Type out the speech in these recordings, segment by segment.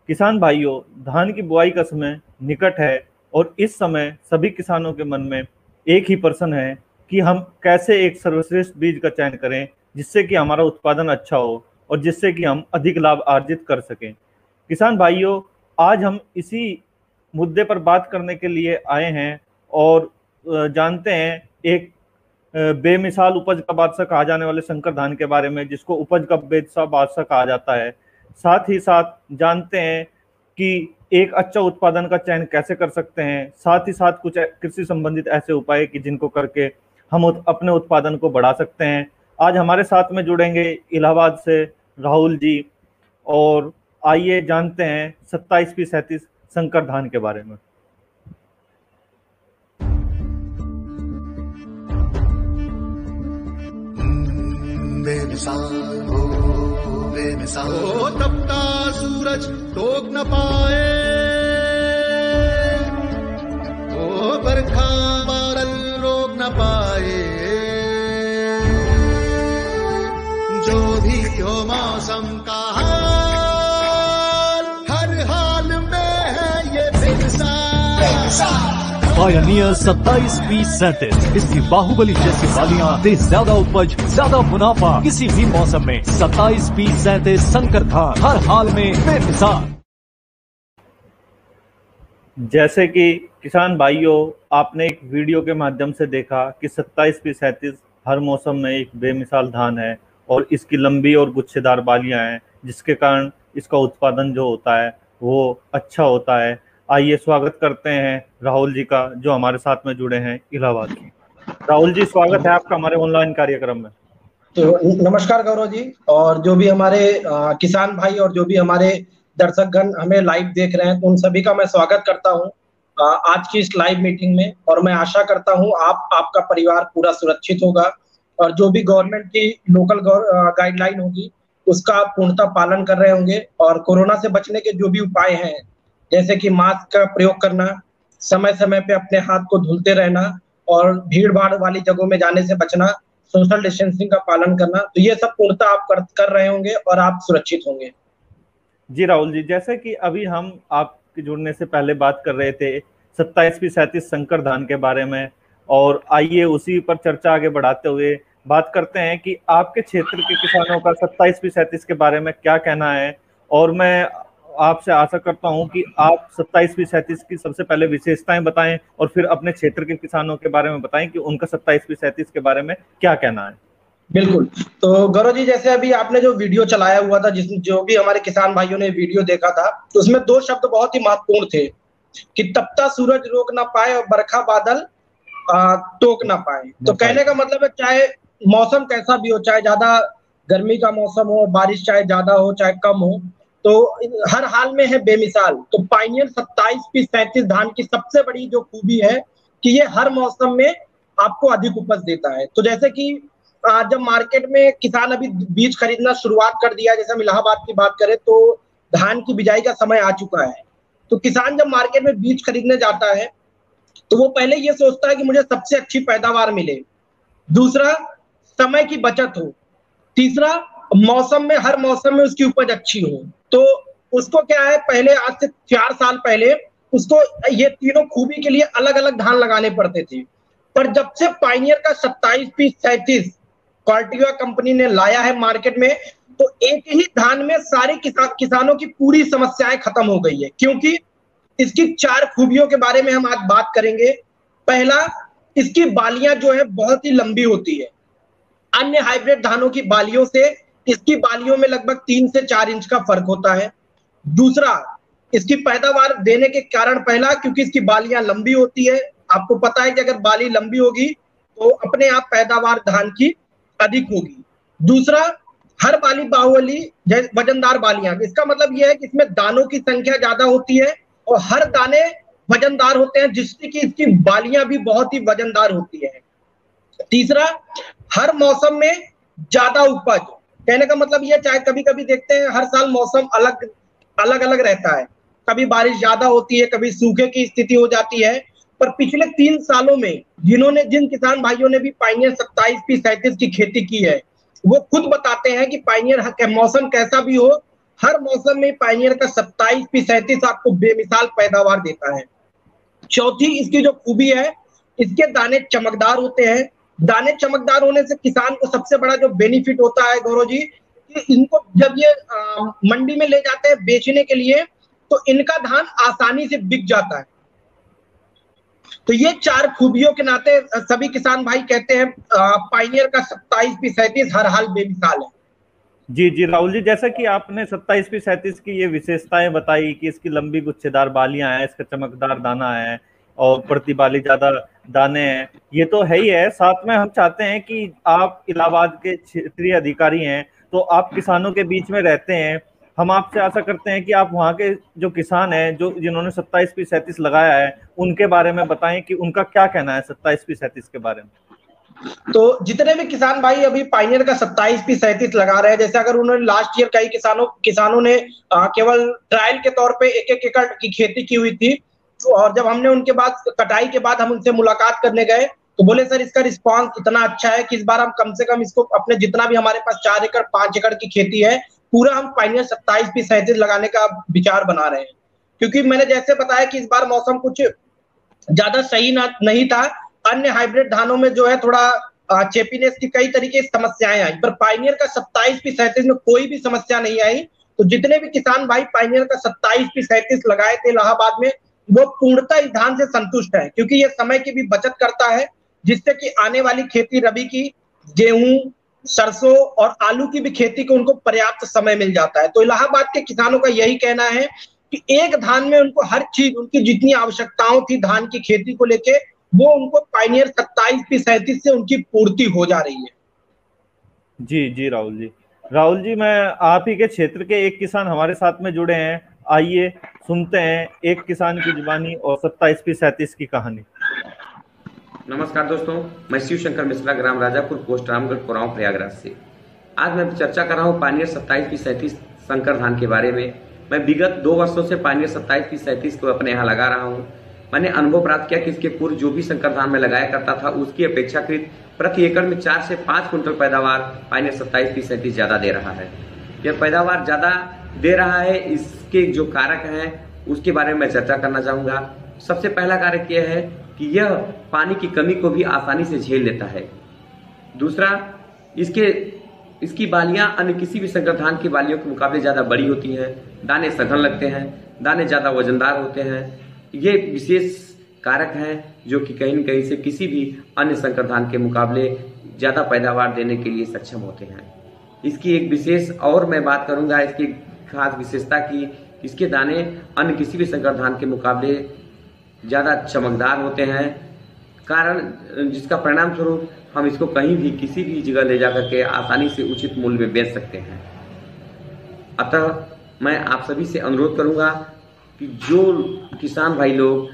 किसान भाइयों, धान की बुआई का समय निकट है और इस समय सभी किसानों के मन में एक ही प्रश्न है कि हम कैसे एक सर्वश्रेष्ठ बीज का चयन करें जिससे कि हमारा उत्पादन अच्छा हो और जिससे कि हम अधिक लाभ अर्जित कर सकें। किसान भाइयों, आज हम इसी मुद्दे पर बात करने के लिए आए हैं और जानते हैं एक बेमिसाल उपज का बादशाह कहा जाने वाले शंकर धान के बारे में, जिसको उपज का बादशाह कहा जाता है। साथ ही साथ जानते हैं कि एक अच्छा उत्पादन का चयन कैसे कर सकते हैं, साथ ही साथ कुछ कृषि संबंधित ऐसे उपाय कि जिनको करके हम अपने उत्पादन को बढ़ा सकते हैं। आज हमारे साथ में जुड़ेंगे इलाहाबाद से राहुल जी, और आइए जानते हैं 27P37 शंकर धान के बारे में। बेमिसाल हो बेमिसाल हो, तपता सूरज टोक न पाए, ओ बरखा बादल रोक न पाए, जो भी हो मौसम का हाल, हर हाल में है ये बेमिसाल। पायनियर 27P37, इसकी बाहुबली जैसी बालियां दे ज्यादा उपज, ज्यादा मुनाफा किसी भी मौसम में। 27P37 शंकर धान, हर हाल में बेमिसाल। जैसे कि किसान भाइयों, आपने एक वीडियो के माध्यम से देखा कि 27P37 हर मौसम में एक बेमिसाल धान है और इसकी लंबी और गुच्छेदार बालियां हैं, जिसके कारण इसका उत्पादन जो होता है वो अच्छा होता है। आइए स्वागत करते हैं राहुल जी का, जो हमारे साथ में जुड़े हैं इलाहाबाद से। राहुल जी, स्वागत है आपका हमारे ऑनलाइन कार्यक्रम में। तो नमस्कार गौरव जी, और जो भी हमारे किसान भाई और जो भी हमारे दर्शकगण हमें लाइव देख रहे हैं, तो उन सभी का मैं स्वागत करता हूं आज की इस लाइव मीटिंग में। और मैं आशा करता हूं आपका परिवार पूरा सुरक्षित होगा और जो भी गवर्नमेंट की लोकल गाइडलाइन होगी उसका आप पूर्णतः पालन कर रहे होंगे। और कोरोना से बचने के जो भी उपाय हैं, जैसे कि मास्क का प्रयोग करना, समय समय पे अपने हाथ को धुलते रहना और भीड़ भाड़ वाली जगहों में जाने से बचना, सोशल डिस्टेंसिंग का पालन करना, तो ये सब पूर्णतः आप कर रहे होंगे और आप सुरक्षित होंगे। जी राहुल जी, जैसे कि अभी हम आपके जुड़ने से पहले बात कर रहे थे 27P37 शंकर धान के बारे में, और आइए उसी पर चर्चा आगे बढ़ाते हुए बात करते हैं कि आपके क्षेत्र के किसानों का 27P37 के बारे में क्या कहना है। और मैं आपसे आशा करता हूं कि आप 27P37 की सबसे पहले विशेषताएं बताएं और फिर अपने क्षेत्र के किसानों के बारे में बताएं कि उनका 27P37 के बारे में क्या कहना है। बिल्कुल। तो गौरव जी, जैसे अभी आपने जो वीडियो चलाया हुआ था, जिसमें जो भी हमारे किसान भाइयों ने वीडियो देखा था, तो उसमें दो शब्द बहुत ही महत्वपूर्ण थे कि तपता सूरज रोक ना पाए और बरखा बादल टोक ना पाए। तो कहने का मतलब है, चाहे मौसम कैसा भी हो, चाहे ज्यादा गर्मी का मौसम हो, बारिश चाहे ज्यादा हो चाहे कम हो, तो हर हाल में है बेमिसाल। तो पायनियर 27P37 धान की सबसे बड़ी जो खूबी है कि ये हर मौसम में आपको अधिक उपज देता है। तो जैसे कि जब मार्केट में किसान अभी बीज खरीदना शुरुआत कर दिया, जैसे हम इलाहाबाद की बात करें तो धान की बिजाई का समय आ चुका है। तो किसान जब मार्केट में बीज खरीदने जाता है तो वो पहले ये सोचता है कि मुझे सबसे अच्छी पैदावार मिले, दूसरा समय की बचत हो, तीसरा मौसम में हर मौसम में उसकी उपज अच्छी हो। तो उसको क्या है, पहले आज से 4 साल पहले उसको ये तीनों खूबी के लिए अलग अलग धान लगाने पड़ते थे। पर जब से पायनियर का 27P37 क्वालिटिवा कंपनी ने लाया है मार्केट में, तो एक ही धान में सारे किसानों की पूरी समस्याएं खत्म हो गई है। क्योंकि इसकी 4 खूबियों के बारे में हम आज बात करेंगे। पहला, इसकी बालियां जो है बहुत ही लंबी होती है। अन्य हाइब्रिड धानों की बालियों से इसकी बालियों में लगभग 3 से 4 इंच का फर्क होता है। दूसरा, इसकी पैदावार देने के कारण, पहला क्योंकि इसकी बालियां लंबी होती है। आपको पता है कि अगर बाली लंबी होगी तो अपने आप पैदावार धान की अधिक होगी। दूसरा, हर बाली बाहुबली वजनदार बालियां, इसका मतलब यह है कि इसमें दानों की संख्या ज्यादा होती है और हर दाने वजनदार होते हैं, जिससे कि इसकी बालियां भी बहुत ही वजनदार होती है। तीसरा, हर मौसम में ज्यादा उपज। कहने का मतलब यह, चाहे कभी कभी देखते हैं हर साल मौसम अलग अलग रहता है, कभी बारिश ज्यादा होती है, कभी सूखे की स्थिति हो जाती है। पर पिछले 3 सालों में जिन किसान भाइयों ने भी पायनियर 27P37 की खेती की है, वो खुद बताते हैं कि पायनियर मौसम कैसा भी हो, हर मौसम में पायनियर का 27P37 आपको बेमिसाल पैदावार देता है। चौथी इसकी जो खूबी है, इसके दाने चमकदार होते हैं। दाने चमकदार होने से किसान को सबसे बड़ा जो बेनिफिट होता है गौरव जी, कि इनको जब ये मंडी में ले जाते हैं बेचने के लिए, तो इनका धान आसानी से बिक जाता है। तो ये 4 खूबियों के नाते सभी किसान भाई कहते हैं पायनियर का 27P37 हर हाल बेमिसाल है। जी जी राहुल जी, जैसा कि आपने 27P37 की ये विशेषताएं बताई कि इसकी लंबी गुच्छेदार बालियां हैं, इसका चमकदार दाना है और प्रति बाली ज्यादा दाने हैं, ये तो है ही है। साथ में हम चाहते हैं कि आप इलाहाबाद के क्षेत्रीय अधिकारी हैं, तो आप किसानों के बीच में रहते हैं, हम आपसे आशा करते हैं कि आप वहाँ के जो किसान हैं जो जिन्होंने 27P37 लगाया है उनके बारे में बताएं कि उनका क्या कहना है 27P37 के बारे में। तो जितने भी किसान भाई अभी पायनियर का 27P37 लगा रहे हैं, जैसे अगर उन्होंने लास्ट ईयर कई किसानों ने केवल ट्रायल के तौर पे 1-1 एकड़ की खेती की हुई थी, और जब हमने उनके बाद कटाई के बाद हम उनसे मुलाकात करने गए तो बोले सर इसका रिस्पांस इतना अच्छा है कि इस बार हम कम से कम इसको अपने जितना भी हमारे पास 4 एकड़ 5 एकड़ की खेती है पूरा हम पायनियर 27P37 लगाने का विचार बना रहे हैं। क्योंकि मैंने जैसे बताया कि इस बार मौसम कुछ ज्यादा सही नहीं था, अन्य हाइब्रिड धानों में जो है थोड़ा चेपीनेस की कई तरीके की समस्याएं आई, पर पायनियर का 27P37 में कोई भी समस्या नहीं आई। तो जितने भी किसान भाई पायनियर का 27P37 लगाए थे इलाहाबाद में, वो पूर्णतः इस धान से संतुष्ट है, क्योंकि ये समय की भी बचत करता है, जिससे कि आने वाली खेती रबी की गेहूं, सरसों और आलू की भी खेती को उनको पर्याप्त समय मिल जाता है। तो इलाहाबाद के किसानों का यही कहना है कि एक धान में उनको हर चीज, उनकी जितनी आवश्यकताओं थी धान की खेती को लेके, वो उनको पायनियर 27P37 से उनकी पूर्ति हो जा रही है। जी जी राहुल जी, मैं आप ही के क्षेत्र के एक किसान हमारे साथ में जुड़े हैं, आइए सुनते हैं एक किसान की जुबानी और 27P37 की कहानी। नमस्कार दोस्तों, मैं शिव शंकर मिश्रा, ग्राम राजापुर, पोस्ट रामगढ़, कोरांव, प्रयागराज से। आज मैं चर्चा कर रहा हूँ पायनियर 27P37 संकर धान के बारे में। मैं विगत 2 वर्षों से पायनियर 27P37 को अपने यहाँ लगा रहा हूँ। मैंने अनुभव प्राप्त किया कि इसके पूर्व जो भी संकर धान में लगाया करता था उसकी अपेक्षाकृत प्रति एकड़ में 4 से 5 कुंटल पैदावार पायनियर 27P37 ज्यादा दे रहा है। यह पैदावार ज्यादा दे रहा है, इसके जो कारक हैं उसके बारे में मैं चर्चा करना चाहूंगा। सबसे पहला कारक यह है कि यह पानी की कमी को भी आसानी से झेल लेता है। दूसरा, इसकी बालियां अन्य किसी भी संकर धान की बालियों के मुकाबले ज्यादा बड़ी होती हैं, दाने सघन लगते हैं, दाने ज्यादा वजनदार होते हैं। ये विशेष कारक हैं जो कि कहीं न कहीं से किसी भी अन्य संकर धान के मुकाबले ज्यादा पैदावार देने के लिए सक्षम होते हैं। इसकी एक विशेष और मैं बात करूंगा इसकी खास विशेषता की, इसके दाने अन्य किसी भी संकर धान के मुकाबले ज्यादा चमकदार होते हैं, कारण जिसका परिणाम स्वरूप हम इसको कहीं भी किसी भी जगह ले जाकर के आसानी से उचित मूल्य में बेच सकते हैं। अतः मैं आप सभी से अनुरोध करूंगा कि जो किसान भाई लोग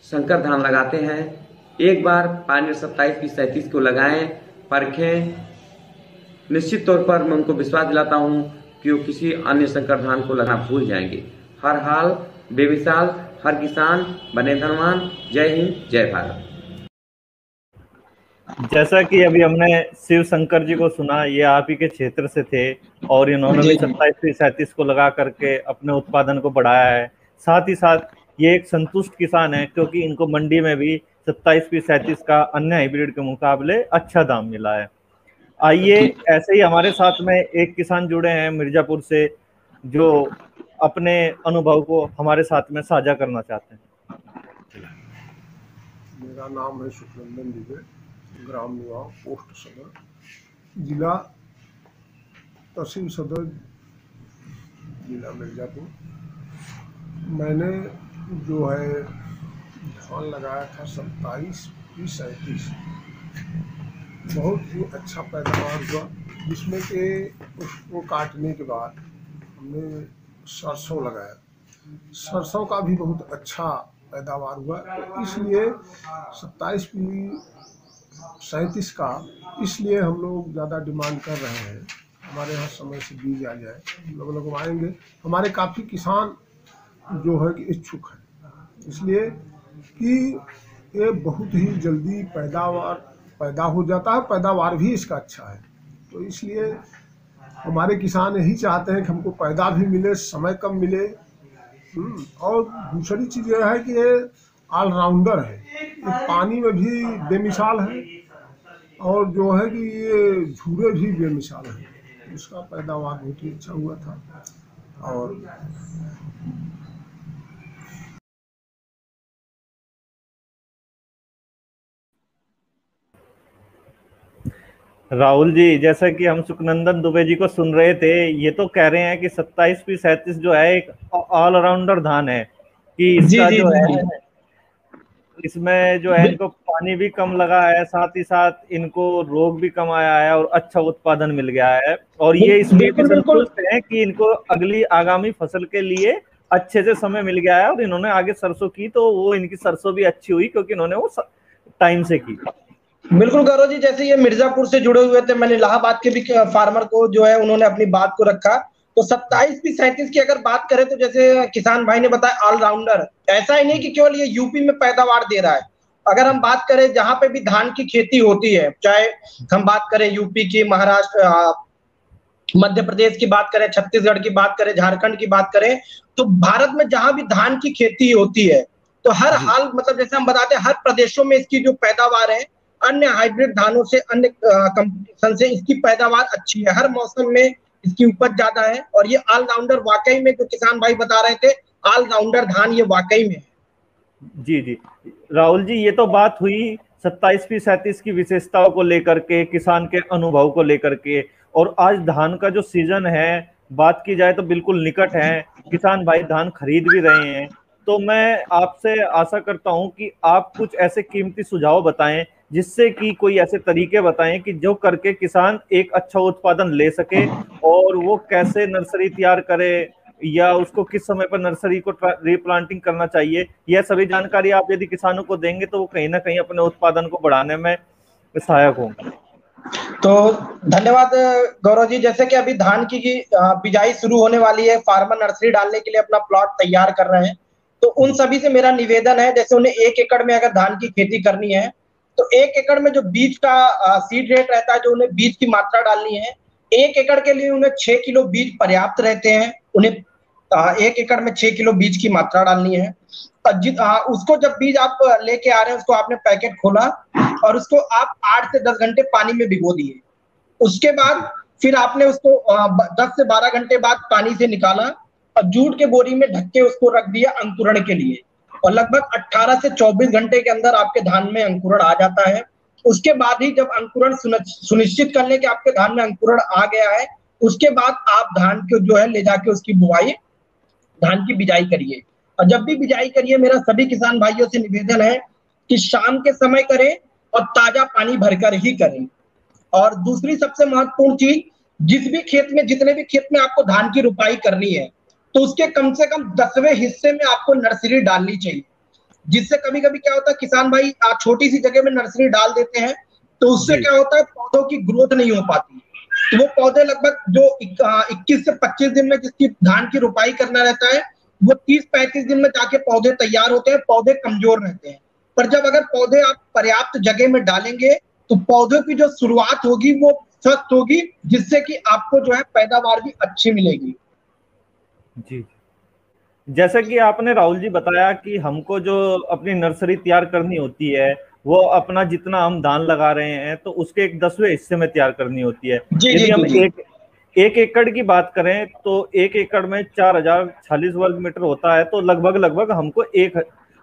संकर धान लगाते हैं, एक बार पायनियर 27P37 को लगाएं, परखें। निश्चित तौर पर मैं उनको विश्वास दिलाता हूं कि वो किसी अन्य संकर धान को लगाना भूल जाएंगे। हर हाल बेमिसाल, हर किसान बने धनवान। जय हिंद, जय भारत। जैसा कि अभी हमने शिव शंकर जी को सुना, ये आप ही के क्षेत्र से थे और इन्होंने भी 27P37 को लगा करके अपने उत्पादन को बढ़ाया है। साथ ही साथ ये एक संतुष्ट किसान है क्योंकि इनको मंडी में भी 27P37 का अन्य हाइब्रिड के मुकाबले अच्छा दाम मिला है। आइए ऐसे ही हमारे साथ में एक किसान जुड़े हैं मिर्जापुर से, जो अपने अनुभव को हमारे साथ में साझा करना चाहते हैं। मेरा नाम है सुखनंदन दुबे, ग्राम निवास, पोस्ट सदर, जिला तहसील सदर, जिला मिर्जापुर। मैंने जो है धान लगाया था 27P37, बहुत ही अच्छा पैदावार हुआ, जिसमें कि उसको काटने के बाद हमने सरसों लगाया। सरसों का भी बहुत अच्छा पैदावार हुआ, इसलिए 27P37 का इसलिए हम लोग ज़्यादा डिमांड कर रहे हैं। हमारे यहाँ समय से बीज आ जाए, लोग लगवाएंगे। हमारे काफ़ी किसान जो है कि इच्छुक हैं, इसलिए कि ये बहुत ही जल्दी पैदा हो जाता है, पैदावार भी इसका अच्छा है। तो इसलिए हमारे किसान यही चाहते हैं कि हमको पैदा भी मिले, समय कम मिले। और दूसरी चीज़ यह है कि ये ऑलराउंडर है, ये पानी में भी बेमिसाल है और जो है कि ये झूरे भी बेमिसाल है। उसका पैदावार बहुत ही अच्छा हुआ था। और राहुल जी, जैसा कि हम सुखनंदन दुबे जी को सुन रहे थे, ये तो कह रहे हैं कि 27P37 जो है एक ऑलराउंडर धान है, कि जी इसका जी जो जी है जी इसमें जो है इनको पानी भी कम लगा है, साथ ही साथ इनको रोग भी कम आया है और अच्छा उत्पादन मिल गया है। और ये इसमें भी बिल्कुल बिल्कुल। संतुष्ट हैं कि इनको अगली आगामी फसल के लिए अच्छे से समय मिल गया है। और इन्होंने आगे सरसों की तो वो इनकी सरसों भी अच्छी हुई, क्योंकि इन्होंने वो टाइम से की। बिल्कुल गौरव जी, जैसे ये मिर्जापुर से जुड़े हुए थे, मैंने इलाहाबाद के भी फार्मर को जो है उन्होंने अपनी बात को रखा। तो 27P37 की अगर बात करें तो जैसे किसान भाई ने बताया ऑलराउंडर, ऐसा ही नहीं कि केवल ये यूपी में पैदावार दे रहा है। अगर हम बात करें जहां पे भी धान की खेती होती है, चाहे हम बात करें यूपी की, महाराष्ट्र, मध्य प्रदेश की बात करें, छत्तीसगढ़ की बात करें, झारखंड की बात करें, तो भारत में जहां भी धान की खेती होती है तो हर हाल मतलब जैसे हम बताते हैं हर प्रदेशों में इसकी जो पैदावार है अन्य हाइब्रिड धानों से, अन्य कंपटीशन से इसकी पैदावार अच्छी है। हर मौसम में इसकी उपज ज्यादा है। और ये ऑलराउंडर वाकई में जो किसान भाई बता रहे थे, ऑलराउंडर धान ये वाकई में है। जी जी राहुल जी, ये तो बात हुई 27P37 की विशेषताओं को लेकर के, किसान के अनुभव को लेकर के। और आज धान का जो सीजन है, बात की जाए तो बिल्कुल निकट है, किसान भाई धान खरीद भी रहे हैं। तो मैं आपसे आशा करता हूं कि आप कुछ ऐसे कीमती सुझाव बताएं, जिससे कि कोई ऐसे तरीके बताएं कि जो करके किसान एक अच्छा उत्पादन ले सके। और वो कैसे नर्सरी तैयार करे, या उसको किस समय पर नर्सरी को रिप्लांटिंग करना चाहिए, यह सभी जानकारी आप यदि किसानों को देंगे तो वो कहीं ना कहीं अपने उत्पादन को बढ़ाने में सहायक होंगे। तो धन्यवाद गौरव जी। जैसे कि अभी धान की बिजाई शुरू होने वाली है, फार्मर नर्सरी डालने के लिए अपना प्लॉट तैयार कर रहे हैं। तो उन सभी से मेरा निवेदन है, जैसे उन्हें 1 एकड़ में अगर धान की खेती करनी है तो 1 एकड़ में जो बीज का सीड रेट रहता है, जो उन्हें बीज की मात्रा डालनी है, 1 एकड़ के लिए उन्हें 6 किलो बीज पर्याप्त रहते हैं। उन्हें 1 एकड़ में 6 किलो बीज की मात्रा डालनी है। उसको जब बीज आप लेके आ रहे हैं, उसको आपने पैकेट खोला और उसको आप 8 से 10 घंटे पानी में भिगो दिए। उसके बाद फिर आपने उसको 10 से 12 घंटे बाद पानी से निकाला और जूट के बोरी में ढक के उसको रख दिया अंकुरण के लिए। और लगभग 18 से 24 घंटे के अंदर आपके धान में अंकुरण आ जाता है। उसके बाद ही जब अंकुरण सुनिश्चित कर ले कि आपके धान में अंकुरण आ गया है, उसके बाद आप धान को जो है ले जाके उसकी बुआई, धान की बिजाई करिए। और जब भी बिजाई करिए, मेरा सभी किसान भाइयों से निवेदन है कि शाम के समय करें और ताजा पानी भरकर ही करें। और दूसरी सबसे महत्वपूर्ण चीज, जिस भी खेत में, जितने भी खेत में आपको धान की रुपाई करनी है, तो उसके कम से कम 10वें हिस्से में आपको नर्सरी डालनी चाहिए। जिससे कभी कभी क्या होता है, किसान भाई छोटी सी जगह में नर्सरी डाल देते हैं, तो उससे क्या होता है, पौधों की ग्रोथ नहीं हो पाती। तो वो पौधे लगभग जो 21 से 25 दिन में जिसकी धान की रुपाई करना रहता है, वो 30-35 दिन में जाके पौधे तैयार होते हैं, पौधे कमजोर रहते हैं। पर जब अगर पौधे आप पर्याप्त जगह में डालेंगे तो पौधों की जो शुरुआत होगी वो स्वस्थ होगी, जिससे कि आपको जो है पैदावार भी अच्छी मिलेगी। जी, जैसा कि आपने राहुल जी बताया कि हमको जो अपनी नर्सरी तैयार करनी होती है, वो अपना जितना हम धान लगा रहे हैं तो उसके एक 10वें हिस्से में तैयार करनी होती है। यदि हम एक एकड़ की बात करें तो 1 एकड़ में 4046 वर्ग मीटर होता है। तो लगभग हमको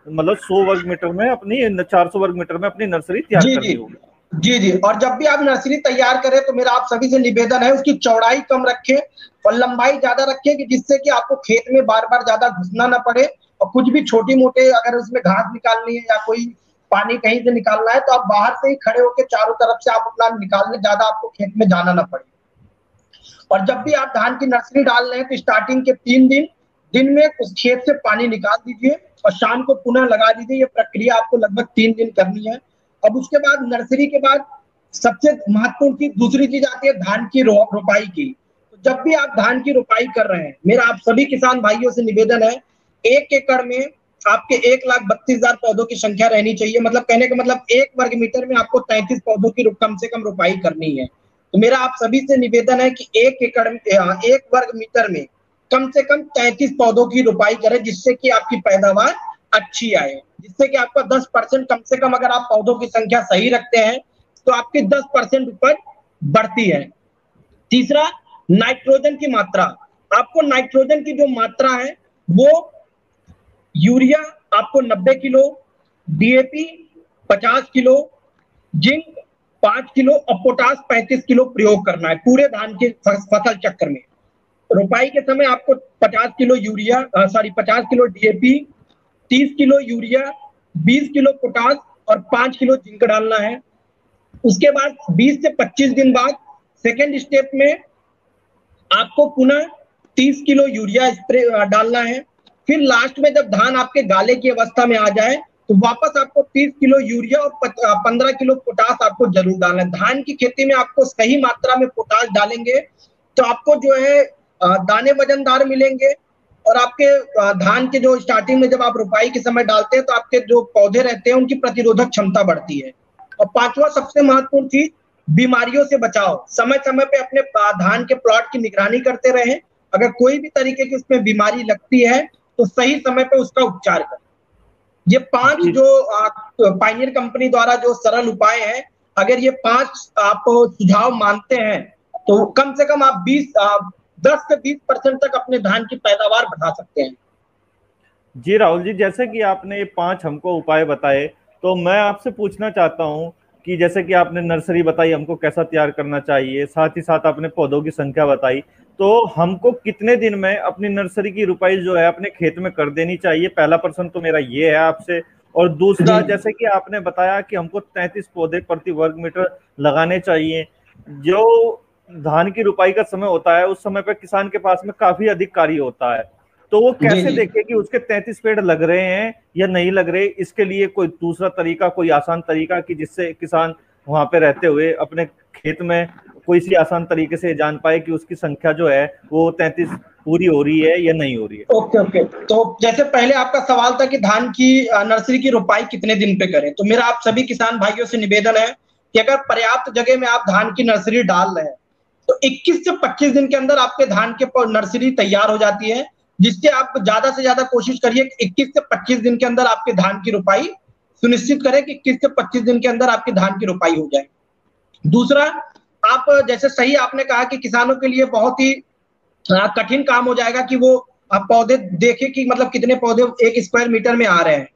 मतलब 100 वर्ग मीटर में अपनी 400 वर्ग मीटर में अपनी नर्सरी तैयार करनी होगी। जी जी। और जब भी आप नर्सरी तैयार करें तो मेरा आप सभी से निवेदन है, उसकी चौड़ाई कम रखें और लंबाई ज्यादा रखें, कि जिससे कि आपको खेत में बार बार ज्यादा घुसना ना पड़े। और कुछ भी छोटी मोटे अगर उसमें घास निकालनी है या कोई पानी कहीं से निकालना है, तो आप बाहर से ही खड़े होकर चारों तरफ से आप अपना निकालने, ज्यादा आपको खेत में जाना ना पड़े। और जब भी आप धान की नर्सरी डाल रहे हैं तो स्टार्टिंग के 3 दिन में उस खेत से पानी निकाल दीजिए और शाम को पुनः लगा दीजिए। ये प्रक्रिया आपको लगभग 3 दिन करनी है। अब उसके बाद नर्सरी के बाद सबसे महत्वपूर्ण चीज, दूसरी चीज आती है धान की रोपाई की। तो जब भी आप धान की रोपाई कर रहे हैं, मेरा आप सभी किसान भाइयों से निवेदन है, 1 एकड़ में आपके 1,32,000 पौधों की संख्या रहनी चाहिए। मतलब कहने का मतलब 1 वर्ग मीटर में आपको 33 पौधों की कम से कम रोपाई करनी है। तो मेरा आप सभी से निवेदन है कि 1 वर्ग मीटर में कम से कम 33 पौधों की रोपाई करें, जिससे कि आपकी पैदावार अच्छी आए, जिससे कि आपका 10% कम से कम अगर आप पौधों की संख्या सही रखते हैं तो आपकी 10% उपज बढ़ती है। तीसरा, नाइट्रोजन की मात्रा। आपको नाइट्रोजन की जो मात्रा है वो यूरिया आपको 90 kilo, DAP 50 kilo, zinc 5 kilo और पोटास 35 किलो प्रयोग करना है पूरे धान के फसल चक्र में। रोपाई के समय आपको 50 kilo urea 50 kilo DAP, 30 kilo urea, 20 kilo potash और 5 किलो जिंक डालना है। उसके बाद 20 से 25 दिन बाद सेकेंड स्टेप में आपको पुनः 30 किलो यूरिया स्प्रे डालना है। फिर लास्ट में जब धान आपके गाले की अवस्था में आ जाए तो वापस आपको 30 किलो यूरिया और 15 किलो पोटास आपको जरूर डालना है। धान की खेती में आपको सही मात्रा में पोटास डालेंगे तो आपको जो है दाने वजनदार मिलेंगे, और आपके धान के जो स्टार्टिंग में जब आप रोपाई के समय डालते हैं तो आपके जो पौधे रहते हैं उनकी प्रतिरोधक क्षमता बढ़ती है। और पांचवा सबसे महत्वपूर्ण चीज, बीमारियों से बचाव। समय समय पे अपने धान के प्लॉट की निगरानी करते रहें। अगर कोई भी तरीके की उसमें बीमारी लगती है तो सही समय पे उसका उपचार करें। ये 5 जो पायनियर कंपनी द्वारा जो सरल उपाय है, अगर ये 5 आप सुझाव मानते हैं तो कम से कम आप 10 से 20% तक अपने धान की पैदावार बढ़ा सकते हैं। जी राहुल जी, जैसे कि आपने ये 5 हमको उपाय बताए, तो मैं आपसे पूछना चाहता हूँ कि जैसे कि आपने नर्सरी बताई हमको कैसा तैयार करना चाहिए, साथ ही साथ आपने पौधों की संख्या बताई, तो हमको कितने दिन में अपनी नर्सरी की रुपाई जो है अपने खेत में कर देनी चाहिए? पहला प्रश्न तो मेरा ये है आपसे। और दूसरा, जैसे कि आपने बताया कि हमको 33 पौधे प्रति वर्ग मीटर लगाने चाहिए। जो धान की रुपाई का समय होता है उस समय पे किसान के पास में काफी अधिक कार्य होता है, तो वो कैसे देखे कि उसके 33 पेड़ लग रहे हैं या नहीं लग रहे? इसके लिए कोई दूसरा तरीका, कोई आसान तरीका कि जिससे किसान वहां पे रहते हुए अपने खेत में कोई सी आसान तरीके से जान पाए कि उसकी संख्या जो है वो 33 पूरी हो रही है या नहीं हो रही है? ओके। तो जैसे पहले आपका सवाल था कि धान की नर्सरी की रोपाई कितने दिन पे करें, तो मेरा आप सभी किसान भाइयों से निवेदन है कि अगर पर्याप्त जगह में आप धान की नर्सरी डाल रहे हैं तो 21 से 25 दिन के अंदर आपके धान के नर्सरी तैयार हो जाती है, जिससे आप ज्यादा से ज्यादा कोशिश करिए कि 21 से 25 दिन के अंदर आपके धान की रोपाई सुनिश्चित करें कि 21 से 25 दिन के अंदर आपके धान की रोपाई हो जाए। दूसरा, आप जैसे सही आपने कहा कि किसानों के लिए बहुत ही कठिन काम हो जाएगा कि वो आप पौधे देखें कि मतलब कितने पौधे 1 स्क्वायर मीटर में आ रहे हैं।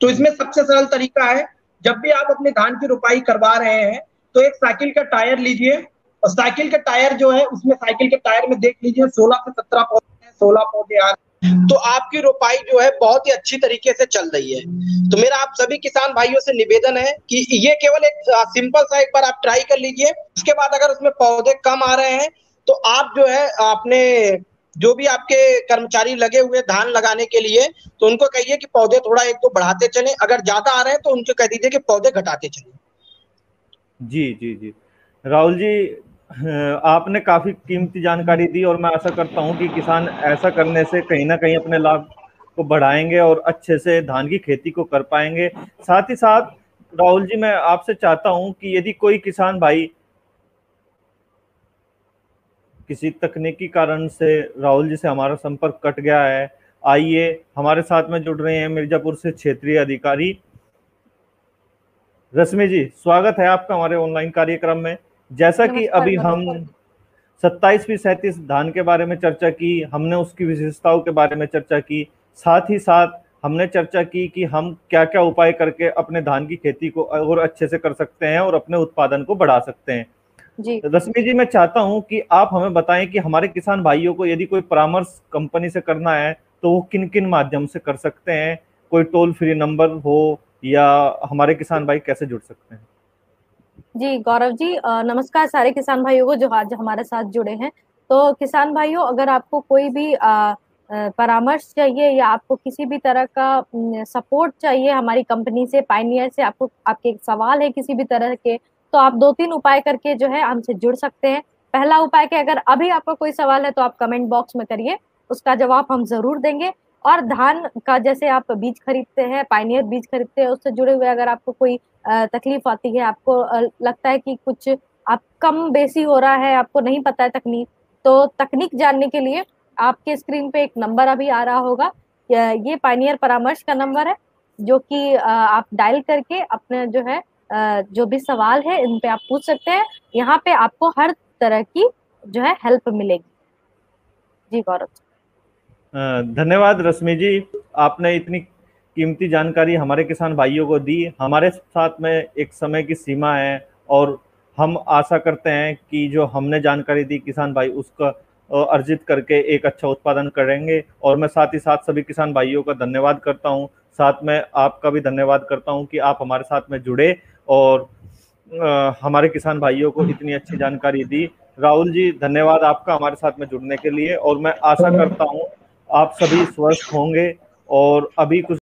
तो इसमें सबसे सरल तरीका है, जब भी आप अपने धान की रोपाई करवा रहे हैं तो एक साइकिल का टायर लीजिए, और साइकिल का टायर जो है उसमें साइकिल के टायर में देख लीजिए 16 से 17 पौधे, 16 पौधे आ रहे हैं, तो आपकी रोपाई जो है बहुत ही अच्छी तरीके से चल रही है। तो मेरा आप सभी किसान भाइयों से निवेदन है कि ये केवल एक सिंपल सा एक बार आप ट्राई कर लीजिए। उसके बाद अगर उसमें पौधे कम आ रहे हैं तो आप जो है अपने जो भी आपके कर्मचारी लगे हुए धान लगाने के लिए, तो उनको कहिए कि पौधे थोड़ा 1-2 बढ़ाते चलें। अगर ज्यादा आ रहे हैं तो उनको कह दीजिए कि पौधे घटाते चलें। जी राहुल जी, आपने काफी कीमती जानकारी दी और मैं आशा करता हूं कि किसान ऐसा करने से कहीं ना कहीं अपने लाभ को बढ़ाएंगे और अच्छे से धान की खेती को कर पाएंगे। साथ ही साथ राहुल जी, मैं आपसे चाहता हूं कि यदि कोई किसान भाई किसी तकनीकी कारण से राहुल जी से हमारा संपर्क कट गया है, आइए हमारे साथ में जुड़ रहे हैं मिर्जापुर से क्षेत्रीय अधिकारी रश्मि जी। स्वागत है आपका हमारे ऑनलाइन कार्यक्रम में। जैसा कि अभी हम 27-37 धान के बारे में चर्चा की, हमने उसकी विशेषताओं के बारे में चर्चा की, साथ ही साथ हमने चर्चा की कि हम क्या क्या उपाय करके अपने धान की खेती को और अच्छे से कर सकते हैं और अपने उत्पादन को बढ़ा सकते हैं। जी रश्मि जी, मैं चाहता हूं कि आप हमें बताएं कि हमारे किसान भाइयों को यदि कोई परामर्श कंपनी से करना है तो वो किन किन माध्यम से कर सकते हैं? कोई टोल फ्री नंबर हो या हमारे किसान भाई कैसे जुड़ सकते हैं? जी गौरव जी, नमस्कार सारे किसान भाइयों को जो आज हमारे साथ जुड़े हैं। तो किसान भाइयों, अगर आपको कोई भी परामर्श चाहिए या आपको किसी भी तरह का सपोर्ट चाहिए हमारी कंपनी से, पायनियर से, आपको आपके सवाल है किसी भी तरह के, तो आप 2-3 उपाय करके जो है हमसे जुड़ सकते हैं। पहला उपाय कि अगर अभी आपका कोई सवाल है तो आप कमेंट बॉक्स में करिए, उसका जवाब हम जरूर देंगे। और धान का जैसे आप बीज खरीदते हैं, पायनियर बीज खरीदते हैं, उससे जुड़े हुए अगर आपको कोई तकलीफ आती है, आपको लगता है कि कुछ आप कम बेसी हो रहा है, आपको नहीं पता है तकनीक, तो तकनीक जानने के लिए आपके स्क्रीन पे एक नंबर अभी आ रहा होगा, ये पायनियर परामर्श का नंबर है, जो कि आप डायल करके अपने जो है जो भी सवाल है इन पे आप पूछ सकते हैं। यहाँ पे आपको हर तरह की जो है हेल्प मिलेगी। जी गौरव। धन्यवाद रश्मि जी, आपने इतनी कीमती जानकारी हमारे किसान भाइयों को दी। हमारे साथ में एक समय की सीमा है और हम आशा करते हैं कि जो हमने जानकारी दी किसान भाई उसका अर्जित करके एक अच्छा उत्पादन करेंगे। और मैं साथ ही साथ सभी किसान भाइयों का धन्यवाद करता हूं, साथ में आपका भी धन्यवाद करता हूं कि आप हमारे साथ में जुड़े और हमारे किसान भाइयों को इतनी अच्छी जानकारी दी। राहुल जी धन्यवाद आपका हमारे साथ में जुड़ने के लिए, और मैं आशा करता हूं आप सभी स्वस्थ होंगे। और अभी कुछ